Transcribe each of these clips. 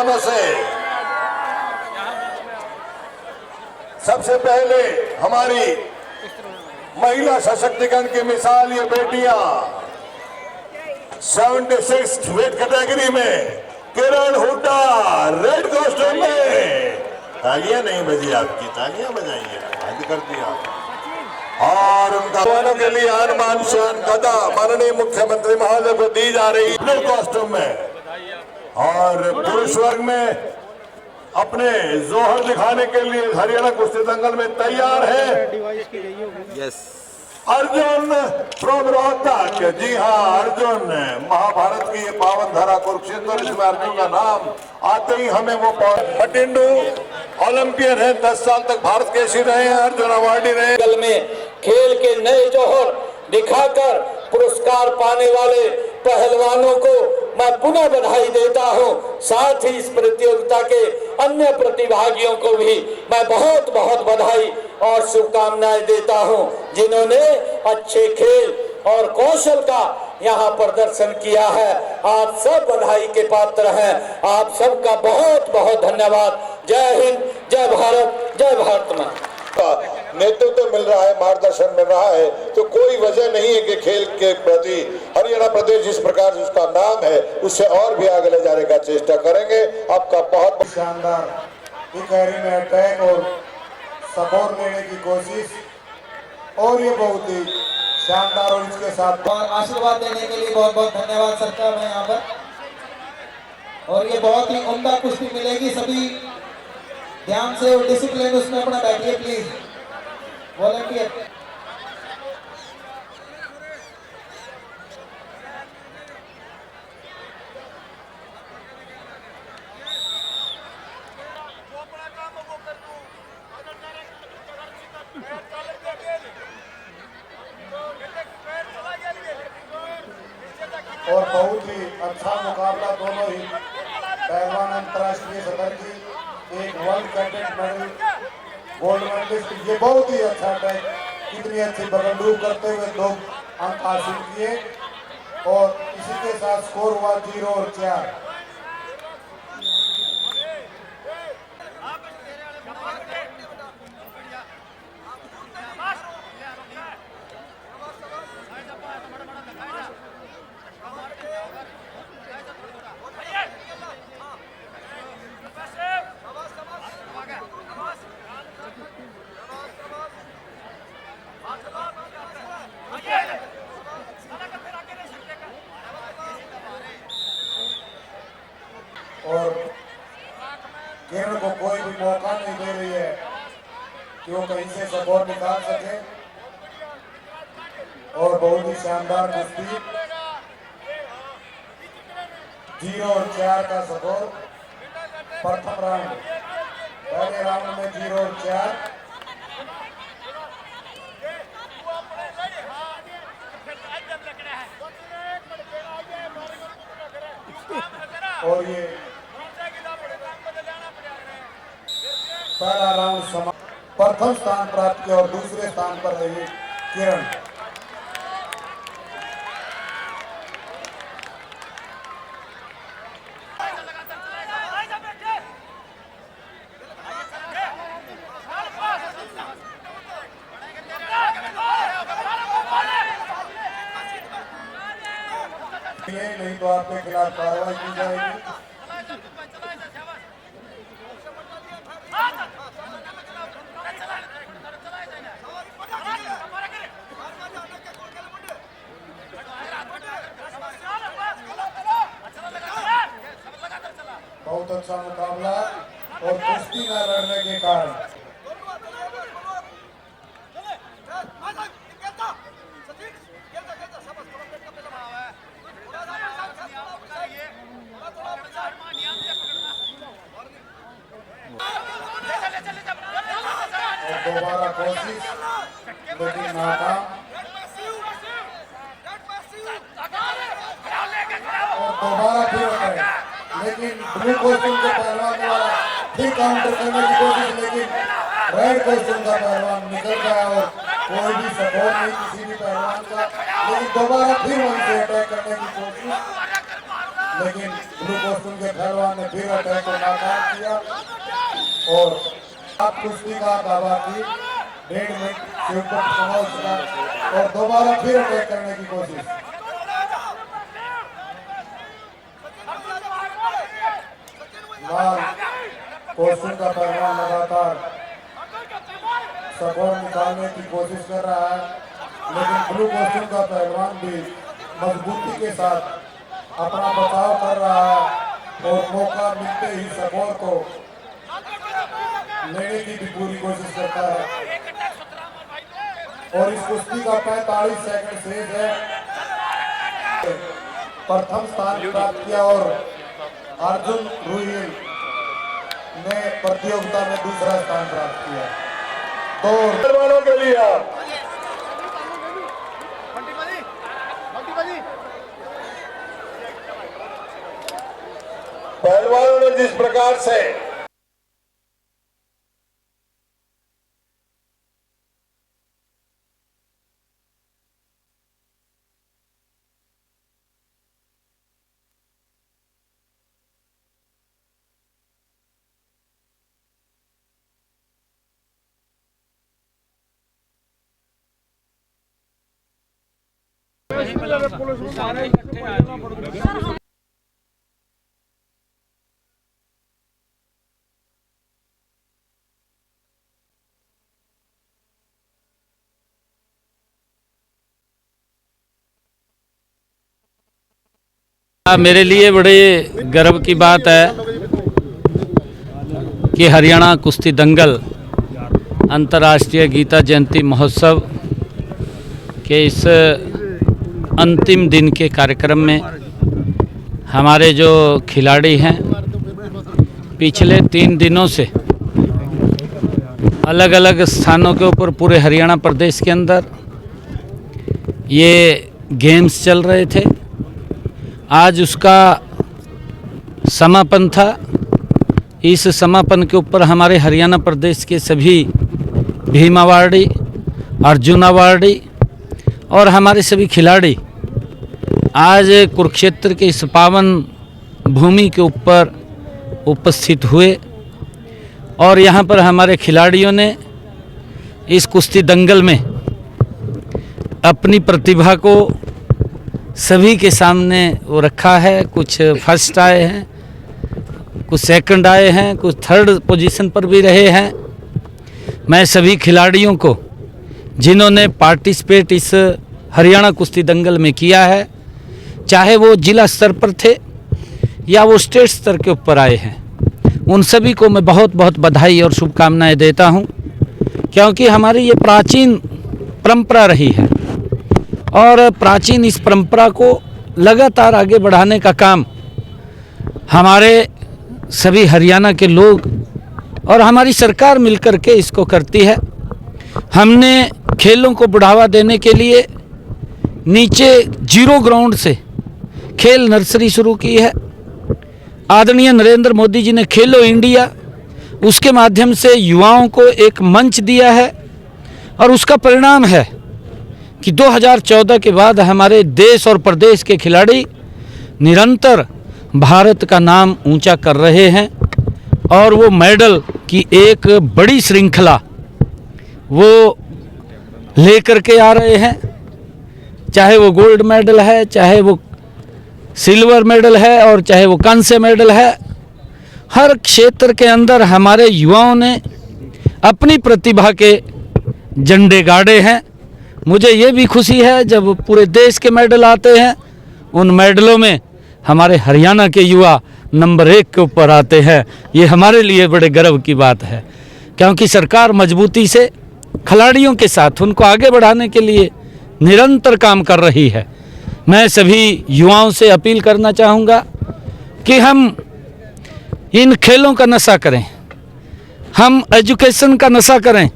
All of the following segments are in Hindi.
पहलवानों से। सबसे पहले हमारी महिला सशक्तिकरण की मिसाल ये बेटियां 76 वेट कैटेगरी में किरण हुड्डा रेड कॉस्ट्यूम में। तालियां नहीं बजी आपकी, तालियां बजाइए, बंद कर दिया। और उनका दोनों के लिए आन शान गदा माननीय मुख्यमंत्री महोदय को दी जा रही ब्लू कॉस्ट्यूम में। और पुरुष वर्ग में अपने जोहर दिखाने के लिए हरियाणा कुश्ती दंगल में तैयार है अर्जुन फ्रॉम रोहतक। जी हाँ, अर्जुन महाभारत की ये पावन धरा कुरुक्षेत्र, इसमें अर्जुन का नाम आते ही हमें वो पटिंडू ओलंपियन है, 10 साल तक भारत केसरी रहे हैं, अर्जुन अवार्डी रहे। दल में खेल के नए जौहर दिखाकर पुरस्कार पाने वाले पहलवानों को मैं पुनः बधाई देता हूं। साथ ही इस प्रतियोगिता के अन्य प्रतिभागियों को भी मैं बहुत बहुत बधाई और शुभकामनाएं देता हूं, जिन्होंने अच्छे खेल और कौशल का यहाँ प्रदर्शन किया है। आप सब बधाई के पात्र हैं। आप सबका बहुत बहुत धन्यवाद। जय हिंद, जय भारत, जय भारत मां। नेतृत्व मिल रहा है, मार्गदर्शन मिल रहा है, तो कोई वजह नहीं है कि खेल के प्रति हरियाणा प्रदेश जिस प्रकार से उसका नाम है उससे और भी आगे ले जाने का चेष्टा करेंगे। आपका बहुत शानदार इकहरी में अटैक और सपोर्ट देने की कोशिश, और ये बहुत ही शानदार, और इसके साथ और आशीर्वाद देने के लिए बहुत बहुत धन्यवाद सरकार में यहाँ पर। और ये बहुत ही उम्दा कुश्ती मिलेगी। सभी ध्यान से और डिसिप्लिन उसमें अपना बैठिए प्लीज। वॉलंटियर और बहुत ही अच्छा मुकाबला दोनों ही पहलवान अंतर्राष्ट्रीय सतर की, एक world cadet medal gold medalist. ये बहुत ही अच्छा अटैक, कितनी अच्छी बगलडूब करते हुए 2 अंक हासिल किए, और इसी के साथ स्कोर हुआ 0 और 4। और किरण को कोई भी मौका नहीं दे रही है कि वो कहीं से सपोर्ट निकाल सके, और बहुत ही शानदार कुश्ती। 0 और 4 का स्कोर प्रथम राउंड। पहले राउंड में 0 और 4। और ये पहला राउंड प्रथम स्थान प्राप्त किया, और दूसरे स्थान पर रही किरण। नहीं तो आपके खिलाफ कार्रवाई की जाएगी। बहुत अच्छा मुकाबला, और कुश्ती न लड़ने के कारण दोबारा कोशिश, लेकिन नाकाम। और दोबारा फिर लेकिन ब्लू कॉस्ट्यूम के पहलवान द्वारा फिर काउंटर करने की कोशिश, लेकिन रेड कॉस्ट्यूम का पहलवान निकल गया, और कोई भी सपोर्ट नहीं किसी भी पहलवान का। लेकिन दोबारा फिर वहीं से अटैक करने की कोशिश, लेकिन ब्लू कॉस्ट्यूम के पहलवान ने फिर अटैक को नाकाम किया और आप कुश्ती का दावा की 1.5 मिनट से ऊपर समय चला और दोबारा फिर अटैक करने की कोशिश। लाल कॉस्ट्यूम का पहलवान लगातार सपोर्ट निकालने की कोशिश कर रहा है, लेकिन ब्लू कॉस्ट्यूम का पहलवान भी मजबूती के साथ अपना बचाव कर रहा है और मौका मिलते ही सपोर्ट को लेने की भी पूरी कोशिश करता है। और इस कुश्ती का 45 सेकंड शेष है। प्रथम स्थान प्राप्त किया और अर्जुन रुहिल ने प्रतियोगिता में दूसरा स्थान प्राप्त किया। तो पहलवानों के लिए पहलवानों ने जिस प्रकार से मेरे लिए बड़े गर्व की बात है कि हरियाणा कुश्ती दंगल अंतर्राष्ट्रीय गीता जयंती महोत्सव के इस अंतिम दिन के कार्यक्रम में हमारे जो खिलाड़ी हैं पिछले 3 दिनों से अलग अलग स्थानों के ऊपर पूरे हरियाणा प्रदेश के अंदर ये गेम्स चल रहे थे। आज उसका समापन था। इस समापन के ऊपर हमारे हरियाणा प्रदेश के सभी भीम अवार्डी, अर्जुन अवार्डी और हमारे सभी खिलाड़ी आज कुरुक्षेत्र के इस पावन भूमि के ऊपर उपस्थित हुए और यहाँ पर हमारे खिलाड़ियों ने इस कुश्ती दंगल में अपनी प्रतिभा को सभी के सामने वो रखा है। कुछ फर्स्ट आए हैं, कुछ सेकंड आए हैं, कुछ थर्ड पोजीशन पर भी रहे हैं। मैं सभी खिलाड़ियों को जिन्होंने पार्टिसिपेट इस हरियाणा कुश्ती दंगल में किया है, चाहे वो जिला स्तर पर थे या वो स्टेट स्तर के ऊपर आए हैं, उन सभी को मैं बहुत बहुत बधाई और शुभकामनाएं देता हूं, क्योंकि हमारी ये प्राचीन परंपरा रही है और प्राचीन इस परंपरा को लगातार आगे बढ़ाने का काम हमारे सभी हरियाणा के लोग और हमारी सरकार मिलकर के इसको करती है। हमने खेलों को बढ़ावा देने के लिए नीचे 0 ग्राउंड से खेल नर्सरी शुरू की है। आदरणीय नरेंद्र मोदी जी ने खेलो इंडिया, उसके माध्यम से युवाओं को एक मंच दिया है और उसका परिणाम है कि 2014 के बाद हमारे देश और प्रदेश के खिलाड़ी निरंतर भारत का नाम ऊंचा कर रहे हैं और वो मेडल की एक बड़ी श्रृंखला वो लेकर के आ रहे हैं। चाहे वो गोल्ड मेडल है, चाहे वो सिल्वर मेडल है और चाहे वो कांस्य मेडल है, हर क्षेत्र के अंदर हमारे युवाओं ने अपनी प्रतिभा के झंडे गाड़े हैं। मुझे ये भी खुशी है जब पूरे देश के मेडल आते हैं, उन मेडलों में हमारे हरियाणा के युवा नंबर 1 के ऊपर आते हैं। ये हमारे लिए बड़े गर्व की बात है, क्योंकि सरकार मजबूती से खिलाड़ियों के साथ उनको आगे बढ़ाने के लिए निरंतर काम कर रही है। मैं सभी युवाओं से अपील करना चाहूँगा कि हम इन खेलों का नशा करें, हम एजुकेशन का नशा करें।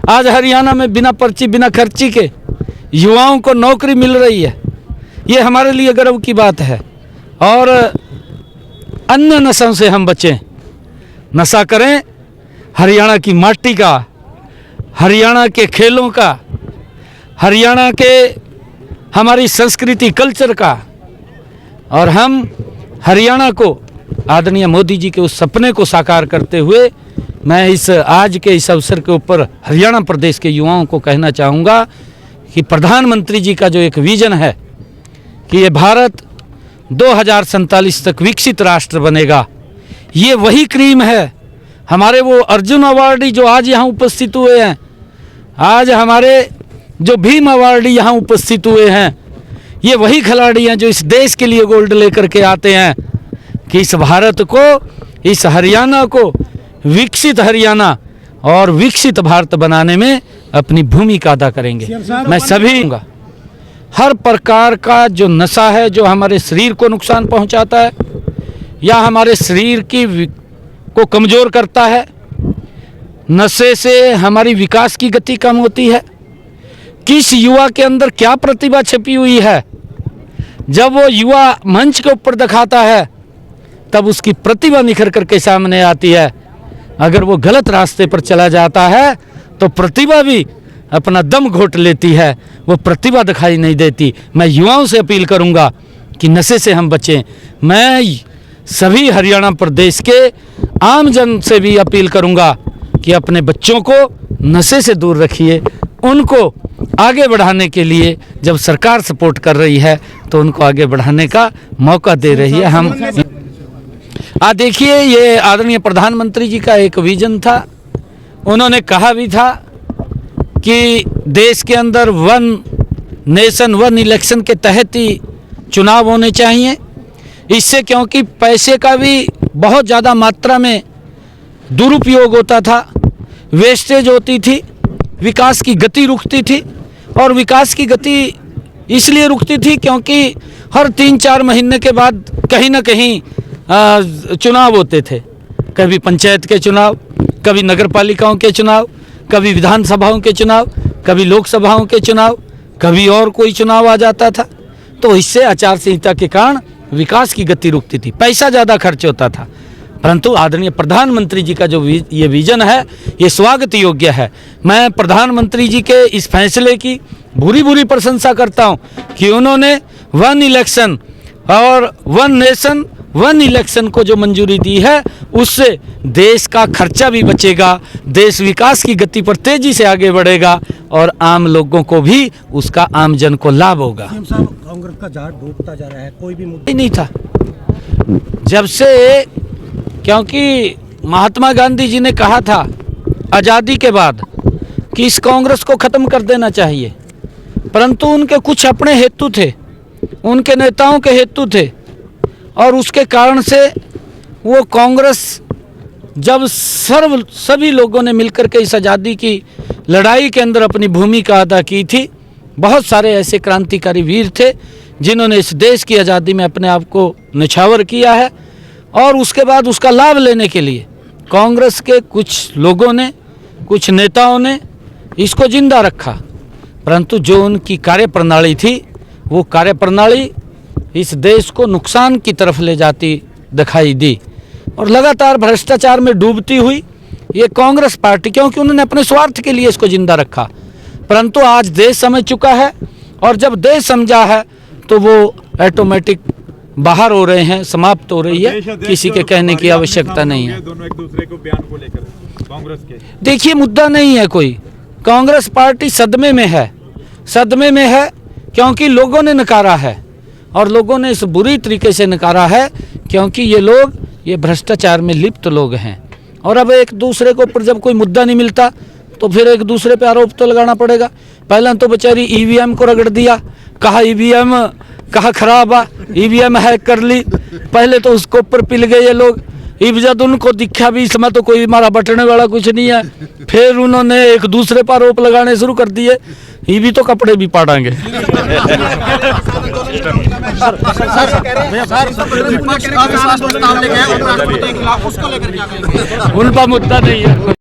आज हरियाणा में बिना पर्ची बिना खर्ची के युवाओं को नौकरी मिल रही है, ये हमारे लिए गर्व की बात है। और अन्य नशों से हम बचें, नशा करें हरियाणा की माटी का, हरियाणा के खेलों का, हरियाणा के हमारी संस्कृति कल्चर का, और हम हरियाणा को आदरणीय मोदी जी के उस सपने को साकार करते हुए मैं इस आज के इस अवसर के ऊपर हरियाणा प्रदेश के युवाओं को कहना चाहूँगा कि प्रधानमंत्री जी का जो एक विजन है कि ये भारत 2047 तक विकसित राष्ट्र बनेगा, ये वही क्रीम है। हमारे वो अर्जुन अवार्डी जो आज यहाँ उपस्थित हुए हैं, आज हमारे जो भीम अवार्डी यहाँ उपस्थित हुए हैं, ये वही खिलाड़ी हैं जो इस देश के लिए गोल्ड लेकर के आते हैं कि इस भारत को, इस हरियाणा को विकसित हरियाणा और विकसित भारत बनाने में अपनी भूमिका अदा करेंगे। मैं सभी हर प्रकार का जो नशा है जो हमारे शरीर को नुकसान पहुंचाता है या हमारे शरीर की को कमज़ोर करता है, नशे से हमारी विकास की गति कम होती है। किस युवा के अंदर क्या प्रतिभा छिपी हुई है, जब वो युवा मंच के ऊपर दिखाता है तब उसकी प्रतिभा निखर करके सामने आती है। अगर वो गलत रास्ते पर चला जाता है तो प्रतिभा भी अपना दम घोट लेती है, वो प्रतिभा दिखाई नहीं देती। मैं युवाओं से अपील करूंगा कि नशे से हम बचें। मैं सभी हरियाणा प्रदेश के आम जन से भी अपील करूंगा कि अपने बच्चों को नशे से दूर रखिए। उनको आगे बढ़ाने के लिए जब सरकार सपोर्ट कर रही है तो उनको आगे बढ़ाने का मौका दे रही है। हम देखिए, ये आदरणीय प्रधानमंत्री जी का एक विजन था। उन्होंने कहा भी था कि देश के अंदर वन नेशन वन इलेक्शन के तहत ही चुनाव होने चाहिए। इससे क्योंकि पैसे का भी बहुत ज़्यादा मात्रा में दुरुपयोग होता था, वेस्टेज होती थी, विकास की गति रुकती थी। और विकास की गति इसलिए रुकती थी क्योंकि हर 3-4 महीने के बाद कहीं ना कहीं चुनाव होते थे। कभी पंचायत के चुनाव, कभी नगर पालिकाओं के चुनाव, कभी विधानसभाओं के चुनाव, कभी लोकसभाओं के चुनाव, कभी और कोई चुनाव आ जाता था। तो इससे आचार संहिता के कारण विकास की गति रुकती थी, पैसा ज़्यादा खर्च होता था। परंतु आदरणीय प्रधानमंत्री जी का जो ये विजन है, ये स्वागत योग्य है। मैं प्रधानमंत्री जी के इस फैसले की भूरी प्रशंसा करता हूं कि उन्होंने वन इलेक्शन और वन नेशन वन इलेक्शन को जो मंजूरी दी है, उससे देश का खर्चा भी बचेगा, देश विकास की गति पर तेजी से आगे बढ़ेगा और आम लोगों को भी उसका आम जन को लाभ होगा। कांग्रेस का झाड़ डूबता जा रहा है, कोई भी मुद्दा नहीं था जब से, क्योंकि महात्मा गांधी जी ने कहा था आज़ादी के बाद कि इस कांग्रेस को ख़त्म कर देना चाहिए, परंतु उनके कुछ अपने हेतु थे, उनके नेताओं के हेतु थे और उसके कारण से वो कांग्रेस जब सभी लोगों ने मिलकर के इस आज़ादी की लड़ाई के अंदर अपनी भूमिका अदा की थी। बहुत सारे ऐसे क्रांतिकारी वीर थे जिन्होंने इस देश की आज़ादी में अपने आप को निछावर किया है और उसके बाद उसका लाभ लेने के लिए कांग्रेस के कुछ लोगों ने, कुछ नेताओं ने इसको जिंदा रखा। परंतु जो उनकी कार्यप्रणाली थी, वो कार्यप्रणाली इस देश को नुकसान की तरफ ले जाती दिखाई दी और लगातार भ्रष्टाचार में डूबती हुई ये कांग्रेस पार्टी, क्योंकि उन्होंने अपने स्वार्थ के लिए इसको जिंदा रखा। परंतु आज देश समझ चुका है और जब देश समझा है तो वो ऑटोमेटिक बाहर हो रहे हैं, समाप्त हो रही है, किसी के कहने की आवश्यकता नहीं है। दोनों एक दूसरे को बयान को लेकर कांग्रेस के देखिए, मुद्दा नहीं है कोई। कांग्रेस पार्टी सदमे में है, सदमे में है क्योंकि लोगों ने नकारा है और लोगों ने इस बुरी तरीके से नकारा है क्योंकि ये लोग ये भ्रष्टाचार में लिप्त लोग हैं। और अब एक दूसरे के ऊपर जब कोई मुद्दा नहीं मिलता तो फिर एक दूसरे पे आरोप तो लगाना पड़ेगा। पहले तो बेचारी ईवीएम को रगड़ दिया, कहा ईवीएम कहा खराब आ, ईवीएम हैक कर ली, पहले तो उसको ऊपर पिल गए ये लोग। जब उनको दिखा भी इसमें तो कोई हमारा बटने वाला कुछ नहीं है, फिर उन्होंने एक दूसरे पर आरोप लगाने शुरू कर दिए, ये भी तो कपड़े भी पाड़ेंगे। उनका मुद्दा नहीं है।